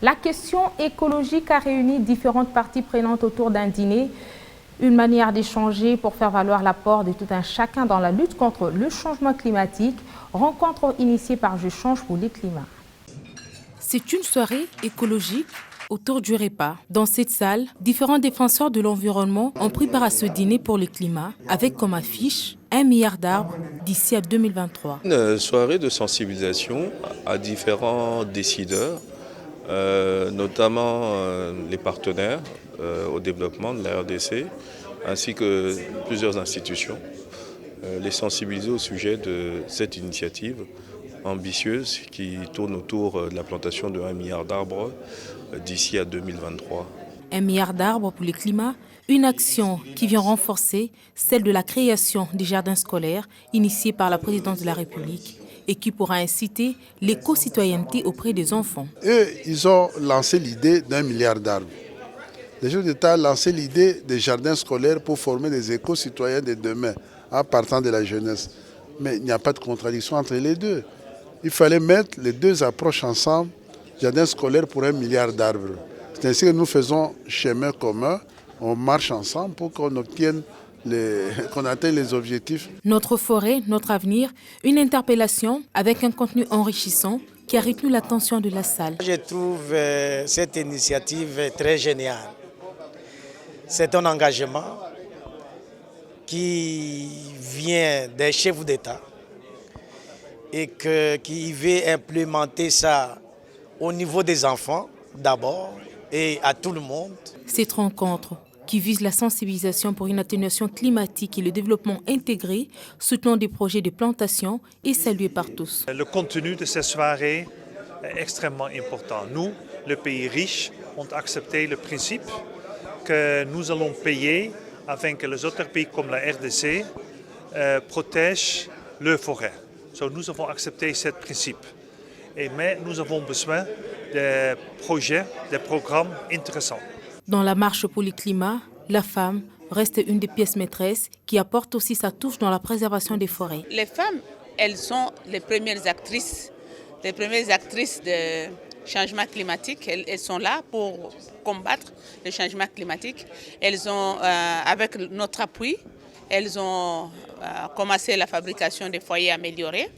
La question écologique a réuni différentes parties prenantes autour d'un dîner, une manière d'échanger pour faire valoir l'apport de tout un chacun dans la lutte contre le changement climatique, rencontre initiée par Je change pour le climat. C'est une soirée écologique autour du repas. Dans cette salle, différents défenseurs de l'environnement ont pris part à ce dîner pour le climat avec comme affiche 1 milliard d'arbres d'ici à 2023. Une soirée de sensibilisation à différents décideurs, notamment les partenaires au développement de la RDC, ainsi que plusieurs institutions, les sensibiliser au sujet de cette initiative ambitieuse qui tourne autour de la plantation de 1 milliard d'arbres d'ici à 2023. 1 milliard d'arbres pour le climat, une action qui vient renforcer celle de la création des jardins scolaires initiée par la présidence de la République et qui pourra inciter l'éco-citoyenneté auprès des enfants. Eux, ils ont lancé l'idée d'1 milliard d'arbres. Les chefs d'État ont lancé l'idée des jardins scolaires pour former des éco-citoyens de demain en partant de la jeunesse. Mais il n'y a pas de contradiction entre les deux. Il fallait mettre les deux approches ensemble, jardin scolaire pour 1 milliard d'arbres. C'est ainsi que nous faisons chemin commun, on marche ensemble pour qu'on atteigne les objectifs. Notre forêt, notre avenir, une interpellation avec un contenu enrichissant qui a retenu l'attention de la salle. Je trouve cette initiative très géniale. C'est un engagement qui vient des chefs d'État et qui veut implémenter ça au niveau des enfants d'abord et à tout le monde. Cette rencontre qui vise la sensibilisation pour une atténuation climatique et le développement intégré, soutenant des projets de plantation est salué par tous. Le contenu de cette soirée est extrêmement important. Nous, le pays riche, ont accepté le principe que nous allons payer afin que les autres pays comme la RDC protègent leurs forêts. Donc, nous avons accepté ce principe. Mais nous avons besoin de projets, de programmes intéressants. Dans la marche pour le climat, la femme reste une des pièces maîtresses qui apporte aussi sa touche dans la préservation des forêts. Les femmes, elles sont les premières actrices de changement climatique. Elles sont là pour combattre le changement climatique. Elles ont, avec notre appui, elles ont commencé la fabrication des foyers améliorés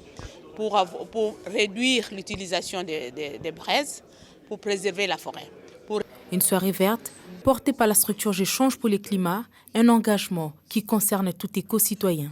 pour réduire l'utilisation des braises, pour préserver la forêt. Une soirée verte portée par la structure Je change pour le climat, un engagement qui concerne tout éco-citoyen.